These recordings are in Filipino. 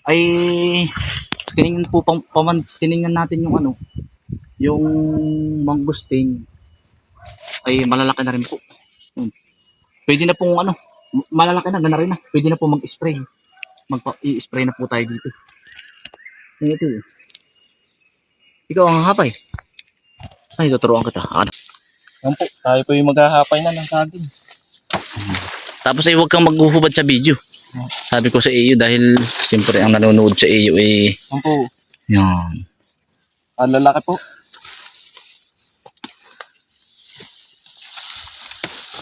ay tiningnan po tiningnan natin yung ano, yung mangustin ay malalaki na rin po. Pwede na pong ano, malalaki na, gana rin na. Pwede na po mag-spray. I-spray na po tayo dito. Ito. Ikaw ang hapay. Ay, tuturuan kita. Ano? Yan po, tayo po yung maghahapay na ng saging. Tapos ay huwag kang maghuhubad sa video. Sabi ko sa iyo dahil siyempre ang nanonood sa iyo eh. Yan po. Yan. Ang lalaki po.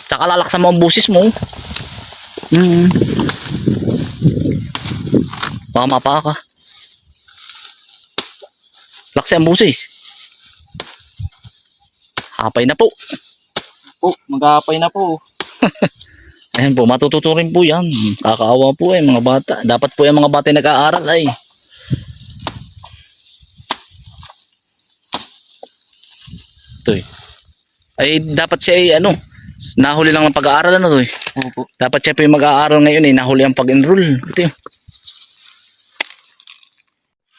Tsaka lalaksan mo ang busis mo. Baka mapaka ka. Laksi ang busis. Hapay na po. Po, maghahapay na po. Ayan po, matututo rin po yan. Kakaawa po eh, mga bata. Dapat po yung mga bata yung nag-aaral ay. Ito eh. Ay, dapat siya ay ano, nahuli lang ng pag-aaral ano to eh. Opo. Dapat siya po yung mag-aaral ngayon eh, nahuli ang pag-enroll. Ito yun.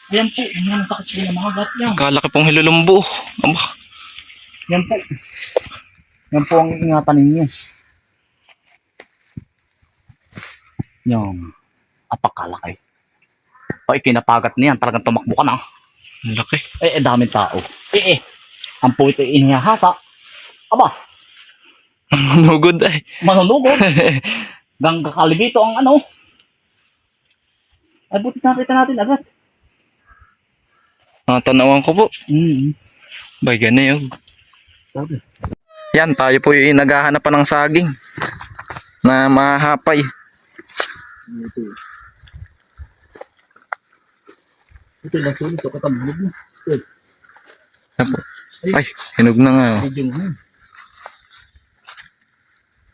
Ayan po, yung takot po ng mga bata yan. Kalaki pong hilulumbo. Aba. Yan po. Yan po ang ingatan ninyo. Yan. Apakalaki. O ikinapagat niyan. Talagang tumakbo ka na. Ang laki. Daming tao. Ang puwit ay inihahasa. Aba, Manugod ay. manunugod. Gangga kalibito ang ano. Ay, buti nakita natin agad. Tanawan ko po. Bay, gani yun. Sabi. Yan, tayo po yung naghahanap pa ng saging na mahapay. Ito lang sulit. Ito katamulog na. Ay, hinog na nga. Medyo ngayon.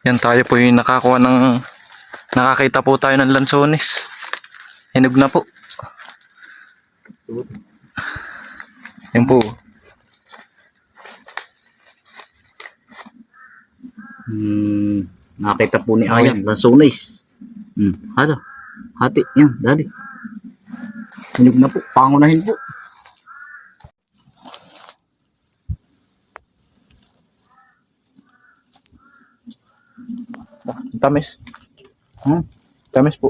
Yan, tayo po yung nakakuha ng, nakakita po tayo ng lansones. Hinog na po. Yan po. Nakita po ni Ayan. Lansones. Halo. Hati. Yan. Dali. Hinog na po. Pangunahin po. Tamis. Hmm? Tamis po.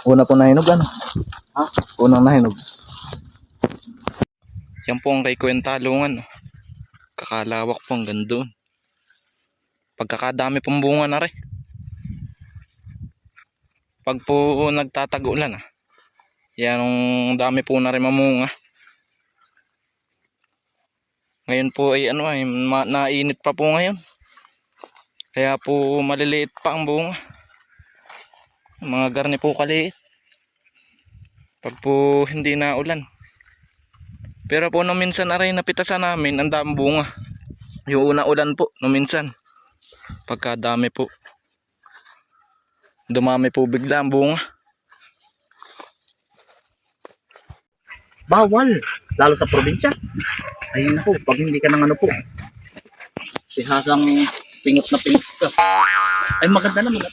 Una po nahinog ano? Ha? Unang nahinog. Yan po ang kay Kwentalungan. Kakalawak po ang ganda. Pagkakadami pong bunga na rin. Pag po nagtatagulan yan ang dami po na rin mamunga. Ngayon po ay ano ay nainit pa po ngayon. Kaya po maliliit pa ang bunga. Mga garni po kaliit. Pag po hindi na ulan. Pero po nung minsan na rin napitasan namin ang dami bunga. Yung una ulan po nung minsan. Pagkadami po. Dumami po bigla ang bunga. Bawal. Lalo sa probinsya. Ayun na po. Pag hindi ka ng ano po. Pihasang pingot na pingot ka. Ay maganda naman.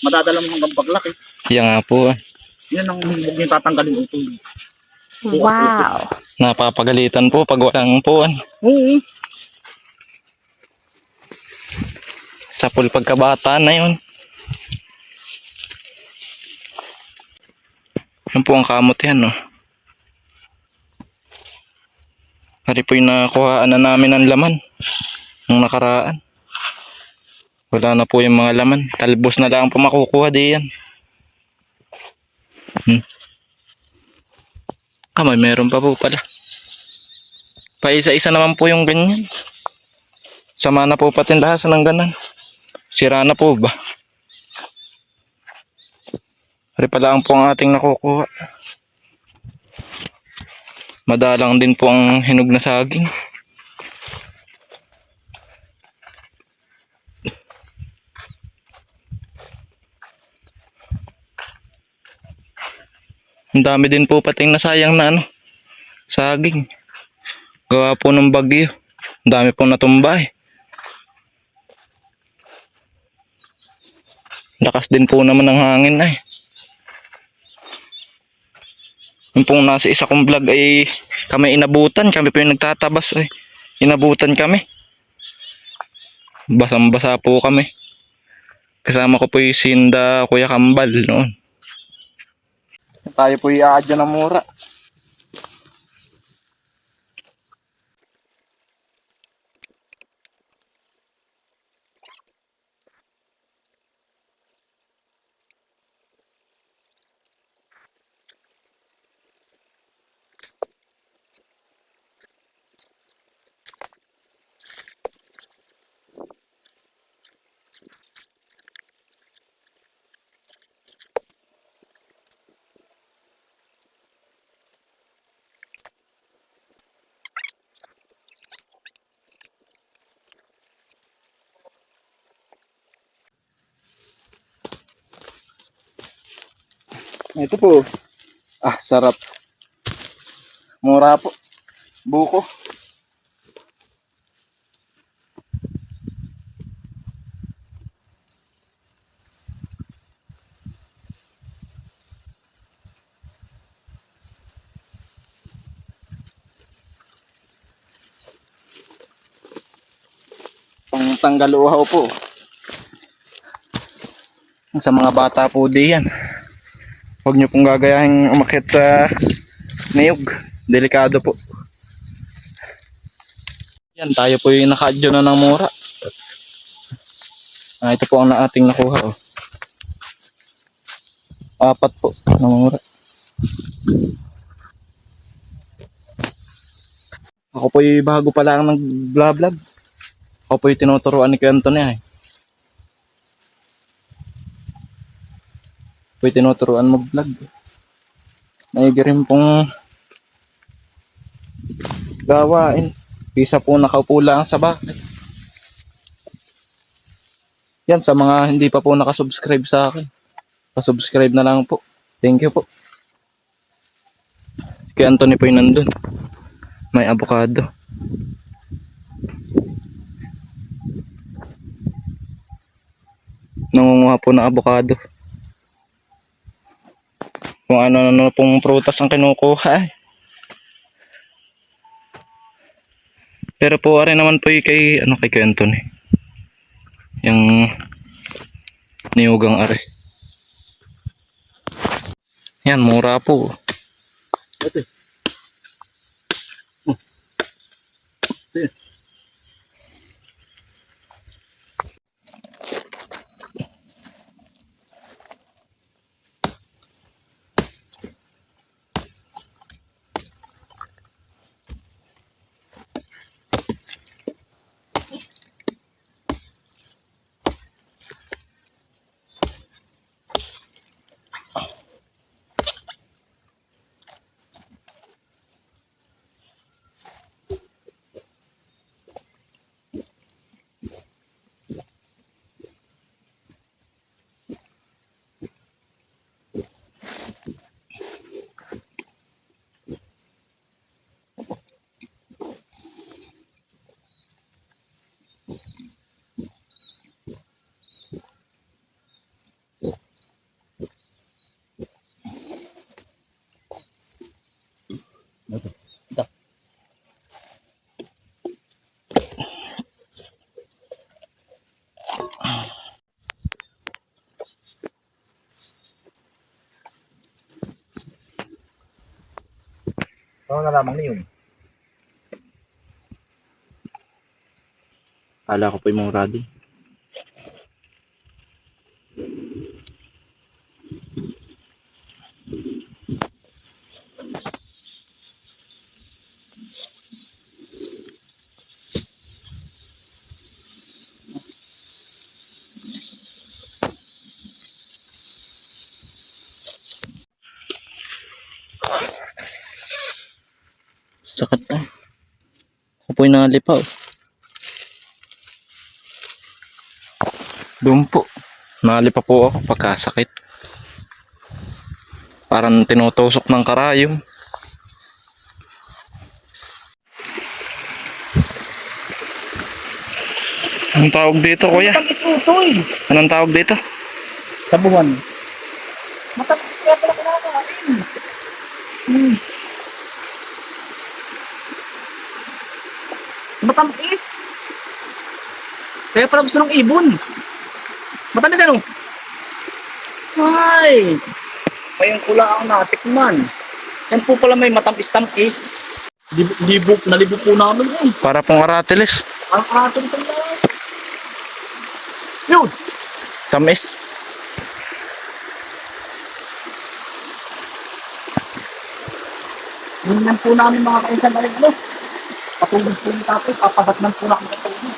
Madadala mo hanggang paglaki. Yan nga po. Yan ang huwag yung tatanggalin utol. Wow. Napapagalitan po pag walang puwan. Oo. Sa pool pagkabata na yun. Yan po ang kamot yan, no. Hari po yung nakakuhaan na namin ng laman nung nakaraan. Wala na po yung mga laman. Talbos na lang po makukuha diyan. May meron pa po pala. Paisa-isa naman po yung ganyan. Sama na po pati lahasan ng ganan. Sira na po ba? Hari pala ang po ang ating nakukuha. Madalang din po ang hinog na saging. Ang dami din po pating nasayang na ano. saging. Gawa po ng bagyo. Ang dami pong natumba eh. Lakas din po naman ng hangin na eh. Yung pong nasa isa kong vlog ay kami inabutan. Kami po yung nagtatabas eh. Inabutan kami. Basang-basa po kami. Kasama ko po yung Sinda, Kuya Kambal noon. Tayo po i-aadyo ng mura. Ito po. Ah, sarap. Mura po. Buko. Pangtanggal uhaw po. Sa mga bata po diyan. Huwag nyo pong gagayahin umakyat sa niyog. Delikado po. Yan, tayo po yung naka-adyo na ng mura. Ah, ito po ang ating nakuha. Oh. 4 po na mura. Ako po yung bago pa lang ng vlog. Ako po yung tinuturuan ni Kuya Antonio eh. Po yung tinuturuan mag-vlog. Maigi rin pong gawain. Isa po nakaupo lang sa bahay. Yan, sa mga hindi pa po nakasubscribe sa akin. Pa-subscribe na lang po. Thank you po. Kaya Anthony po yung nandun. May avocado. Nangunguha po ng avocado. Kung ano-ano pong prutas ang kinukuha eh. Pero po rin naman po yung kay Kuya Anthony. Yung niyugang are. Yan, mura po. Ito. Ito. Ano na lamang na yun? Kala ko po yung mura din. Sakit na. Ako po yung nalipaw. Doon po. Nalipa po ako pagkasakit. Parang tinutusok ng karayom. Anong tawag dito, kuya? Matamis po ito eh. Anong tawag dito? Sabuhan. Matamis kaya pala kinakain. Hmm. Matamis. Kaya pala gusto ng ibon. Matamis ano? Ay! Ngayon ko lang ako natikman. Yan po pala may matamis-tamis. Nalibo po namin eh. Para pong aratilis. Ang atin ito lang. Yun! Tamis. Tingnan po namin mga kaisan na rin ano. Patulog po yung tapos, papadatnan po namin ng tubig.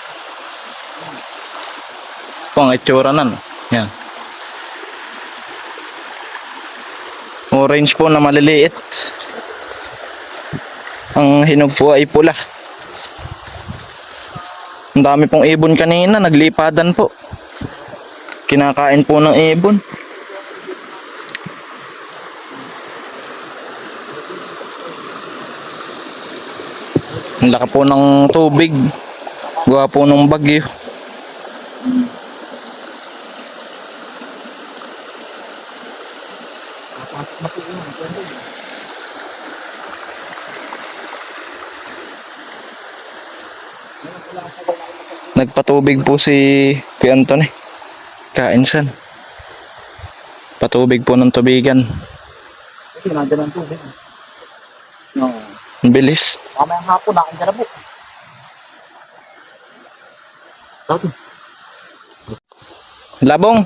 Ito ang itsura nan. Yan. Orange po na maliliit. Ang hinog po ay pula. Ang dami pong ibon kanina, naglipadan po. Kinakain po ng ibon. Ang laki po ng tubig. Gawa po ng bagyo. Nagpatubig po si Kuya Anthony. Kainsan. Patubig po ng tubigan. Kasi nandiyan ang tubig. No. Ang bilis. Mamayang hapon, nakandyan na po. Dati. Labong.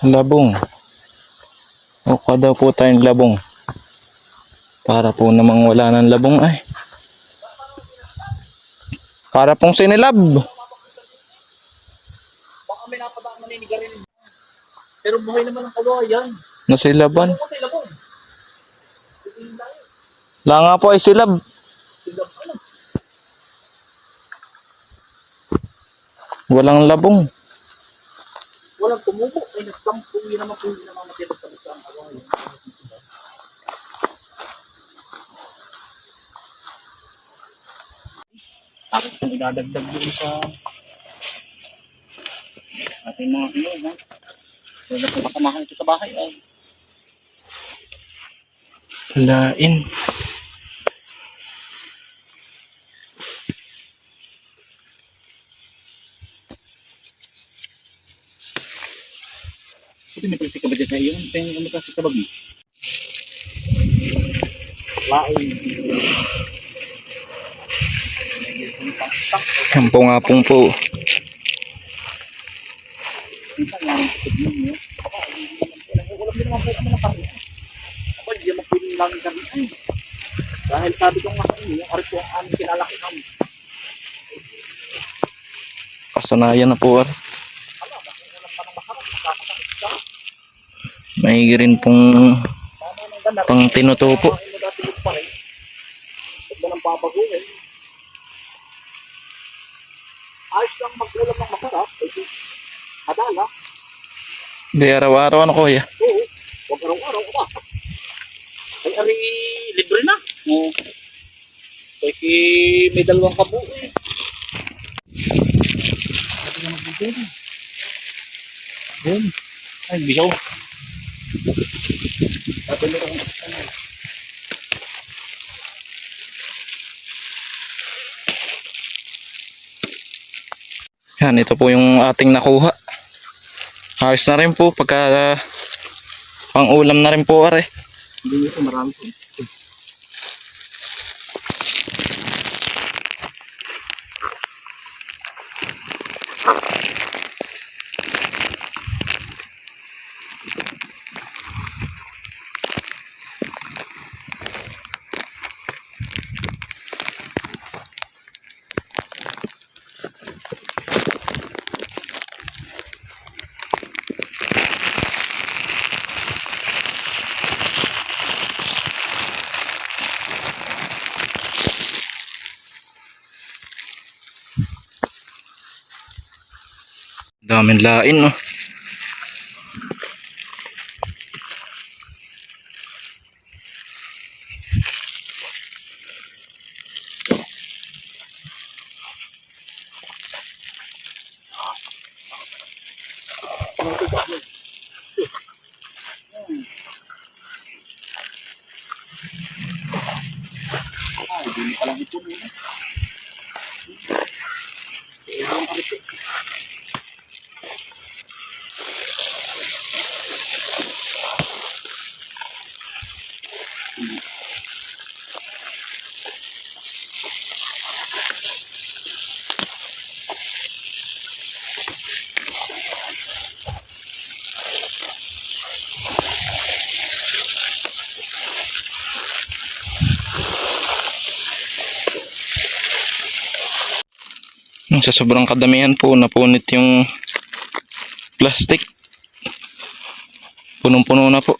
Labong. O daw po tayong labong. Para po namang wala ng labong ay. Para pong sinilab. Baka may napadaan maninigarin. Pero buhay naman ang kawayan. Nasilaban. Ano ko may labong? La nga po ay silab. Silab ano? Walang labong. Walang tumubo. Ay nagsampo. Hindi naman po hindi naman matibag sa ang kawayan. Tapos kung idadagdag din sa ating mga iyon, ha? Kaya po kasamahan ito sa bahay ay Lain. Puti may plastic ka ba dyan sa iyo? May plastic ka ba? Lain. Yan po nga pong po. Ulam din naman po kami ng karne. Ako hindi naman po yung langin karne. Ay, dahil sabi kong nga kanina, yung ari po ang aming kinalaki kami. Kasanayan na po. May rin pong pang tinutupo. Huwag mo nang babaguhin. Ayos lang mag-ulam ng masarap. Adala. Di araw-araw ano kuya? Oo. Huwag araw-araw ka. Ay, ari, libre na. Oo. Kasi may dalawang kabo eh. Sabi na magbigay. Ayun. Ay, biyaw. Sabi na akong ano. Yan, ito po yung ating nakuha. Ayos na rin po pagka pang ulam na rin po are. Hindi ito marami po. Daming lain no. Hindi pa lang ito. Sa sobrang kadamihan po, napunit yung plastic. Punong-puno na po.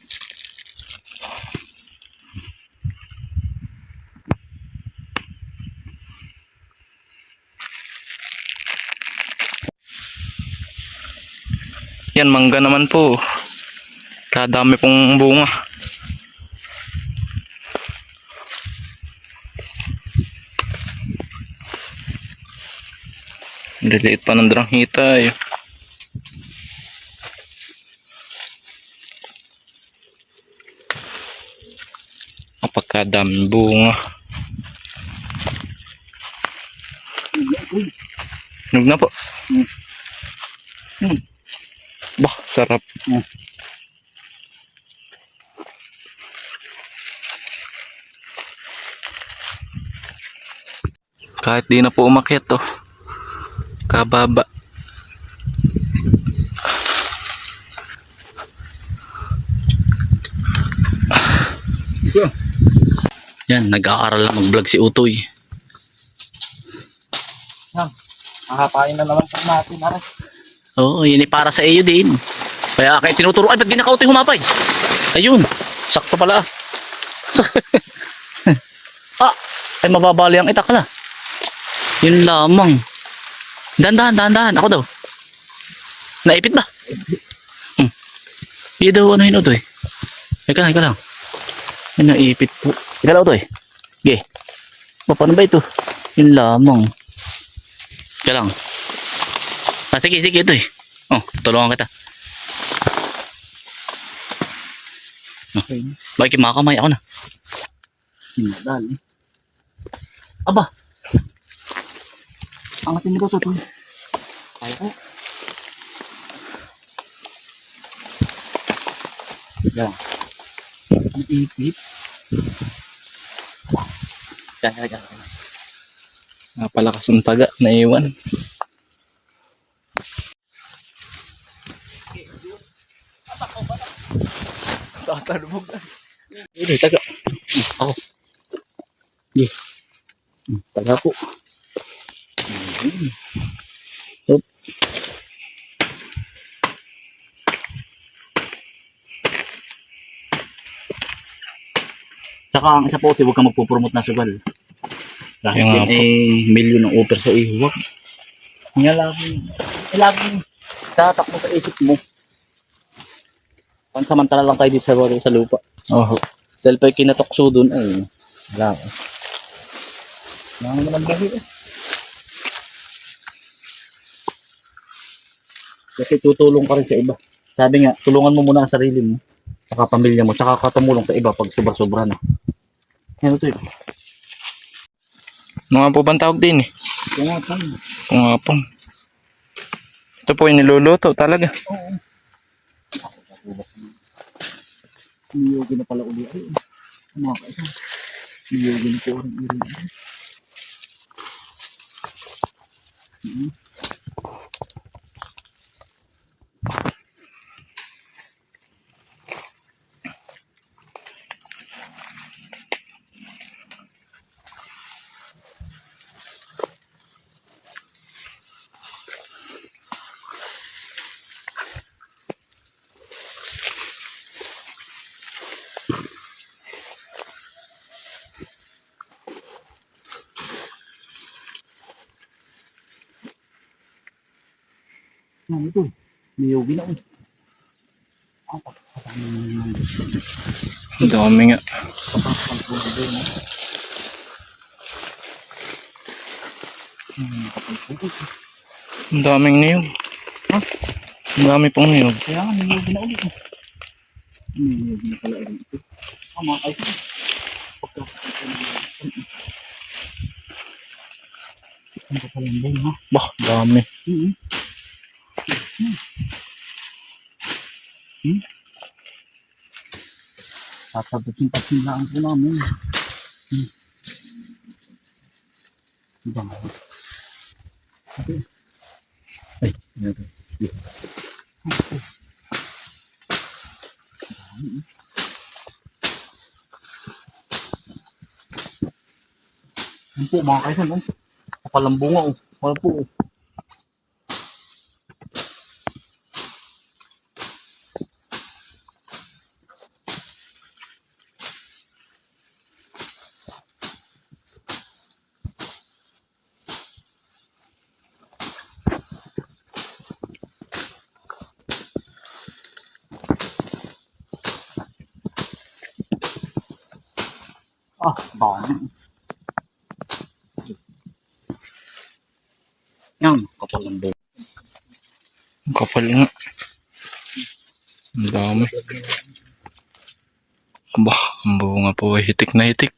Yan, mangga naman po. Kadami pong bunga. Liliit pa ng dranghita eh. Napakadaming bunga. Hinog na po. Bah, sarap. Kahit di na po umakyat to. Kababa. Yan, nag-aaral lang mag-vlog si Utoy. Hahapain na naman po natin. Oo, yun ay para sa iyo din. Kaya kayo tinuturo, ay ba't di na ka Utoy humapay? Ayun, sakto pala. Ah, ay mababali ang itak na. Yun lamang. Dahan-dahan. Ako daw. Naipit ba? Hindi daw ano yun Utoy. Ika lang. Yun naipit po. Ika lang Utoy. Sige. Paano ba ito? Yun lamang. Ika lang. Ah, sige Utoy. Oh, tulungan kita. Okay. Bakit makamay ako na? Hinadali. Aba. Angatin nito Utoy. Kaya ko. Yan. Ang ipit. Yan. Napalakas ng taga na iwan. Tatalbog na. Ini taga. Ako. Di. Taga po. Hop. Saka ang isa po, huwag kang magpupromote na sugal. Dahil Yung nga yan eh, milyon ng offer sa iyo. Huwag. Nga laging tatakbo sa isip mo. Pansamantala lang tayo dito sa lupa. Oh. Dahil pa'y kinatokso dun ay wala ko. Wala naman ang buhay eh. Kasi tutulong ka rin sa iba. Sabi nga, tulungan mo muna ang sarili mo. Saka pamilya mo. Saka katumulong sa iba pag sobra-sobra na. Yan ito eh. Mga po bang tawag din eh? Yan nga pa. Pungapong. Ito po yung niluluto talaga. Oo. Niyogin na pala uli. Ay, mga kaisa. Niyogin ko rin iri. Yan ito. Niyogin na uli. Ang dami nga. Ang daming niyog. Ang dami pong niyog. Kaya nga, niyog na ulit. Niyog na pala ulit ito. Mga kaibigan. Pagkakita na ang kapalambong ha. Bah, dami. Tatabutin lang po namin. Diba? Okay. Ay, meron. Yan po mga kaisan, kapalambunga oh. Wala po oh. Ah, dami. Yan, kapalambunga. Ang kapal nga. Ang dami. Bah, ang bunga po ay hitik na hitik.